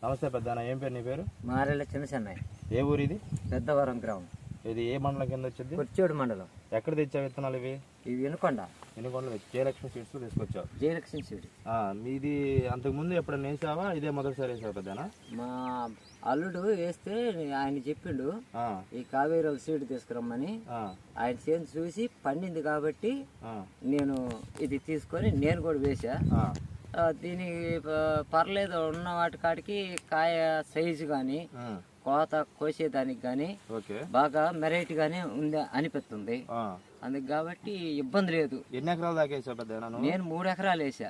నమస్తే పెద్దనా, ఏం పేరు నీ పేరు? మారెళ్ళ చిన్న చెన్నై. ఏ ఊరు ఇది? పెద్దవరం గ్రామం. ఇది ఏ మండలం కింద వచ్చింది? కుర్చేడు మండలం. ఎక్కడ తెచ్చావు విత్తనాలు ఇవి? ఇవి వినుకొండ. వినుకొండలో జయలక్ష్మి సీడ్స్ తీసుకొచ్చావు. జయలక్ష్మి సీడ్. మీది అంతకుముందు ఎప్పుడైనా వేసావా? ఇదే మొదటిసారి వేసావు పెద్దనా? మా అల్లుడు వేస్తే ఆయన చెప్పిండు ఈ కావేరీ సీడ్ తీసుకురమ్మని. ఆయన చేను చూసి పండింది కాబట్టి నేను ఇది తీసుకొని నేను కూడా వేసా. దీనికి పర్లేదు ఉన్న వాటి కాడికి కాయ సైజు కానీ కోత కోసేదానికి కానీ బాగా వెరైటీ గానే ఉంది అనిపిస్తుంది. అందుకు కాబట్టి ఇబ్బంది లేదు. ఎన్ని ఎకరాలు దాకా వేసావు పెద్ద? నేను 3 ఎకరాలు వేసా.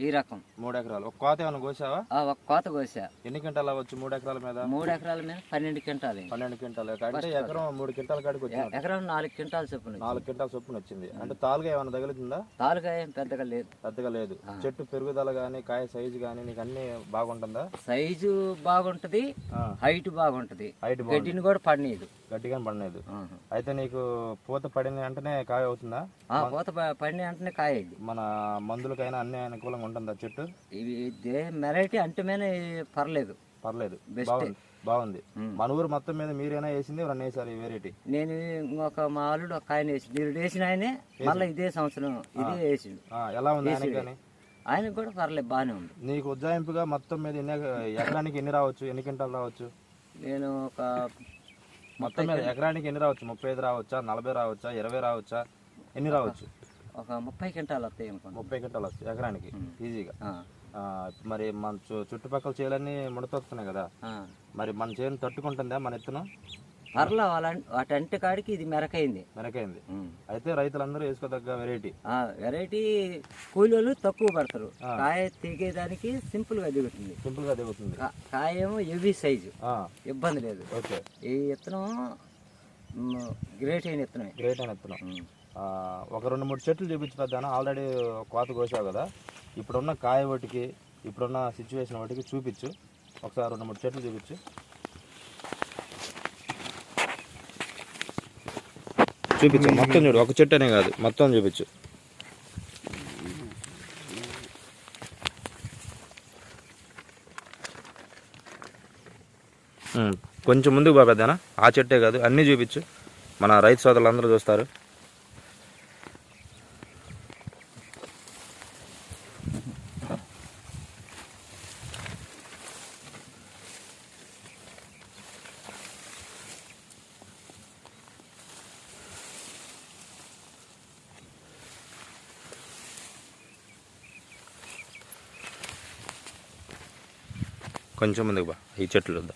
ఈ రకం 3 ఎకరాలు. ఒక కోత ఏమైనా కోసావా? ఒక కోత కోసా. ఎన్ని క్వింటాలు అవ్వచ్చు 3 ఎకరాల మీద? 3 ఎకరాల మీద 12 క్వింటాలు. 12 క్వింటాలు అంటే ఎకరం 3 క్వింటాల కాడికి వచ్చింది. ఎకరం 4 క్వింటాల చొప్పున. 4 క్వింటాల చొప్పున వచ్చింది. అంటే తాలుగా ఏమైనా తగులుతుందా? తాలుగా ఏం పెద్దగా లేదు. పెద్దగా లేదు. చెట్టు పెరుగుదల గానీ కాయ సైజు గానీ నీకు అన్ని బాగుంటుందా? సైజు బాగుంటది, హైట్ బాగుంటది. గడ్డిని కూడా పడనీదు. గట్టిగానే పడలేదు. అయితే నీకు పూత పడిన వెంటనే కాయ అవుతుందా? పూత పడిన వెంటనే కాయ. మన మందులకైనా అన్ని అనుకూలంగా ఉంటుందా చెట్టు? ఇవి వెరైటీ అంటే పర్లేదు. పర్లేదు, బాగుంది. మన ఊరు మొత్తం మీద మీరైనా వేసింది ఎవరన్నా వేసారు ఈ వెరైటీ? నేను ఇంకొక మా అల్లుడు ఒక ఆయన వేసి మీరు వేసిన ఆయనే మళ్ళీ ఇదే సంవత్సరం ఇదే వేసిండు. ఎలా ఉంది ఆయనకి? కానీ ఆయనకు కూడా పర్లేదు, బాగానే ఉంది. నీకు ఉజ్జాయింపుగా మొత్తం మీద ఎకరానికి ఎన్ని రావచ్చు? ఎన్ని క్వింటాలు రావచ్చు? నేను ఒక మొత్తం మీద ఎకరానికి ఎన్ని రావచ్చు? 35 రావచ్చా? 40 రావచ్చా? 20 రావచ్చా? ఎన్ని రావచ్చు? ఒక 30 క్వింటాలు వస్తాయి. 30 క్వింటాలు వస్తాయి ఎకరానికి ఈజీగా. మరి మన చుట్టుపక్కల చేలన్నీ ముడతొస్తున్నాయి కదా, మరి మన చేను తట్టుకుంటుందా మన ఇత్తనం? పర్లా వాటంటి కాడికి ఇది మెరకైంది. అయితే రైతులందరూ వేసుకోదగ్గ వెరైటీ. వెరైటీ కూలీలు తక్కువ పడతారు. కాయ తెగేదానికి సింపుల్ గా దిగుతుంది. కాయ ఏమో హెవీ సైజు, ఇబ్బంది లేదు. ఈ విత్తనం గ్రేట్ అయిన విత్తనం. ఒక 2-3 చెట్లు చూపించు పెద్దానా. ఆల్రెడీ కోత కోసావు కదా, ఇప్పుడున్న కాయ వాటికి ఇప్పుడున్న సిచ్యువేషన్ వాటికి చూపించు ఒకసారి. 2-3 చెట్లు చూపించు. మొత్తం చూడు, ఒక చెట్టు అనే కాదు మొత్తం చూపించు. కొంచెం ముందుకు బాబేదానా, ఆ చెట్టే కాదు అన్నీ చూపించు, మన రైతు సోదరులు అందరూ చూస్తారు. కొంచెం ముందుకు బా, ఈ చెట్లు వద్దా.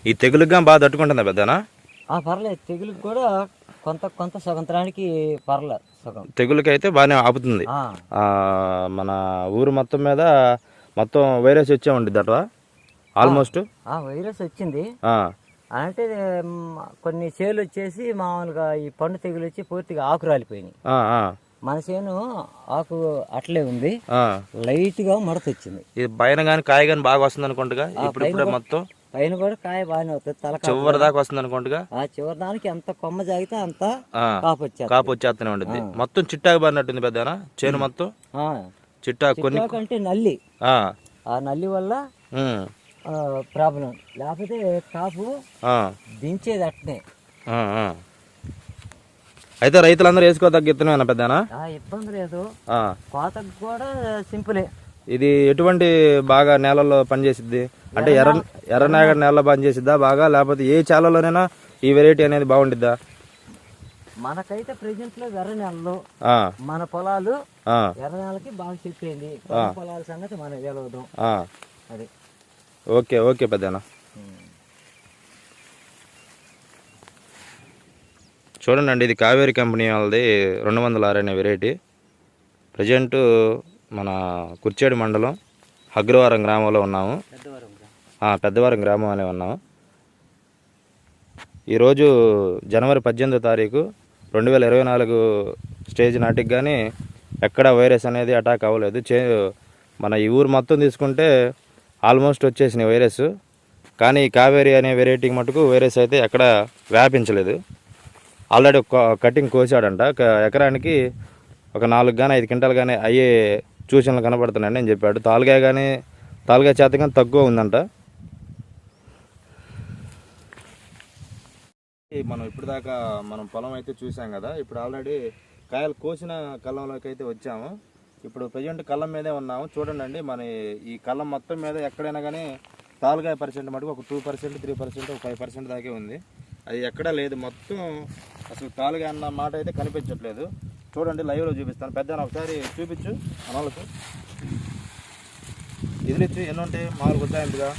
ఈ తెగులుగా బాగా తట్టుకుంటుందా పెద్దనా? పర్లేదు, తెగులుకి కూడా కొంత సగంతరానికి పర్లేదు. తెగులకి అయితే బాగానే ఆపుతుంది. మన ఊరు మొత్తం మీద మొత్తం వైరస్ వచ్చే ఉంటుంది అట్లా ఆల్మోస్ట్. వైరస్ వచ్చింది అంటే కొన్ని చేలు వచ్చేసి మామూలుగా ఈ పండు తెగులు వచ్చి పూర్తిగా ఆకు రాలిపోయినాయి. మన చేను ఆకు అట్లే ఉంది, లైట్ గా మడత వచ్చింది. ఇది పైన గానీ కాయ గానీ బాగా వస్తుంది అనుకుంటుగా. ఇప్పుడు మొత్తం పైన కూడా కాయ బాగానే వస్తుంది. తల చివరి దాకా వస్తుంది అనుకుంటుగా. చివరి దానికి ఎంత కొమ్మ జాగితే అంత కాపు వచ్చేస్తూనే ఉంటుంది. మొత్తం చిట్టాకు బారినట్టుంది పెద్దనా చేను మొత్తం. చిట్టాకు కొన్ని అంటే నల్లి, ఆ నల్లి వల్ల ప్రాబ్లం. లేకపోతే కాపు దించేది అట్నే. అయితే రైతులందరూ వేసుకోదగ్గ ఇత్తనమేనా పెద్దనా? ఇబ్బంది లేదు. కోతకు కూడా సింపులే. ఇది ఎటువంటి బాగా నేలల్లో పనిచేసిద్ది అంటే ఎర్రనాగ నేలలో పనిచేసిద్దా బాగా, లేకపోతే ఏ చాలలోనైనా ఈ వెరైటీ అనేది బాగుండిద్దా? మనకైతే ప్రెజెంట్ లో ఎర్ర నెలలు మన పొలాలు ఎర్ర నెలకి బాగా చెప్పింది. పొలాల సంగతి మనం తెలియదు. అది ఓకే పెద్దనా. చూడండి, ఇది కావేరీ కంపెనీ వాళ్ళది 206 అనే వెరైటీ. ప్రజెంట్ మన కుర్చేడు మండలం అగ్రవారం గ్రామంలో ఉన్నాము. పెద్దవారం గ్రామం అనే ఉన్నాము. ఈరోజు జనవరి 18వ తారీఖు 2024 స్టేజ్ నాటికి కానీ ఎక్కడ వైరస్ అనేది అటాక్ అవ్వలేదు. మన ఈ ఊరు మొత్తం తీసుకుంటే ఆల్మోస్ట్ వచ్చేసిన వైరస్. కానీ ఈ కావేరి అనే వెరైటీకి మటుకు వైరస్ అయితే ఎక్కడ వ్యాపించలేదు. Already cutting కోసాడంట. ఎకరానికి ఒక 4 కానీ 5 క్వింటాలు కానీ అయ్యే సూచనలు కనబడుతున్నాయండి అని చెప్పాడు. తాలుగా చేత కానీ తక్కువ ఉందంట. మనం ఇప్పుడు దాకా మనం పొలం అయితే చూసాం కదా. ఇప్పుడు ఆల్రెడీ కాయలు కోసిన కళ్ళంలోకి అయితే వచ్చాము. ఇప్పుడు ప్రజెంట్ కళ్ళం మీదే ఉన్నాము. చూడండి, మన ఈ కళ్ళం మొత్తం మీద ఎక్కడైనా కానీ తాలుగాయ పర్సెంట్ మటుకు ఒక 2%, 3%, ఒక 5% దాకే ఉంది. అది ఎక్కడా లేదు. మొత్తం అసలు తాలుగాయ అన్న మాట అయితే కనిపించట్లేదు. చూడండి, లైవ్లో చూపిస్తాను. పెద్ద ఒకసారి చూపించు మనలకు. ఇదిలిచ్చు ఎన్ని ఉంటాయి మామూలుగా ఉజ్జాయింపుగా?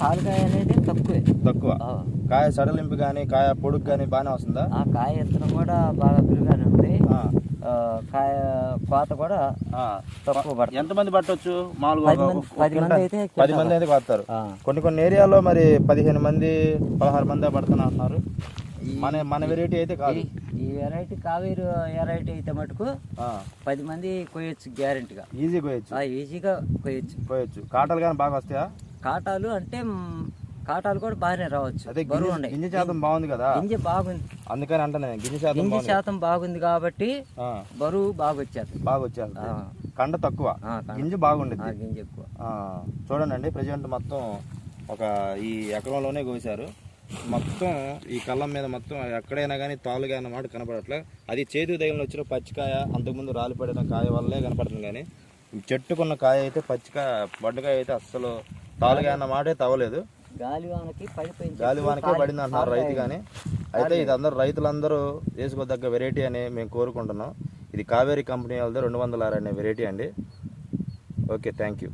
తాలుకాయ అనేది తక్కువ. కాయ సడలింపు కానీ కాయ పొడుగు కానీ బాగానే వస్తుందా? ఆ కాయ ఎత్తనం కూడా బాగా పెరుగానే ఉంది. కాయ కోత కూడా తక్కువ పడుతుంది. ఎంతమంది పట్టవచ్చు మామూలుగా? 10 మంది అయితే కొడతారు. కొన్ని ఏరియాలో మరి 15 మంది 16 మంది పడుతున్నా అంటున్నారు. మన వెరైటీ అయితే కాదు. ఈ వెరైటీ కావేరి వెరైటీ అయితే మటుకు 10 మంది కోయొచ్చు గ్యారెంటీగా. ఈజీగా కోయొచ్చు. కాటలు కానీ బాగా వస్తాయా? కాటాలు అంటే కాటాలు కూడా బాగానే రావచ్చు. అదే గింజ శాతం బాగుంది కదా. గింజ బాగుంది అందుకని అంటే గింజ శాతం బాగుంది కాబట్టి బరువు బాగా వచ్చేది. కండ తక్కువ, గింజ బాగుండేది, గింజ ఎక్కువ. చూడండి, ప్రజెంట్ మొత్తం ఈ ఎకరంలోనే కోసారు. మొత్తం ఈ కళ్ళం మీద మొత్తం ఎక్కడైనా కానీ తాలుగా అన్నమాట కనపడట్లే. అది చేతి దగ్గర వచ్చిన పచ్చికాయ అంతకుముందు రాలిపడిన కాయ వల్లే కనపడుతుంది. కానీ చెట్టుకున్న కాయ అయితే పచ్చికాయ బండకాయ అయితే అస్సలు తాలుగా అన్న మాటే తవ్వలేదు. గాలివానకే పడింది అంటున్నారు రైతు. కానీ అయితే ఇది రైతులందరూ వేసుకోదగ్గ వెరైటీ అని మేము కోరుకుంటున్నాం. ఇది కావేరి కంపెనీ వాళ్ళది 206 అనే వెరైటీ అండి. Okay, thank you.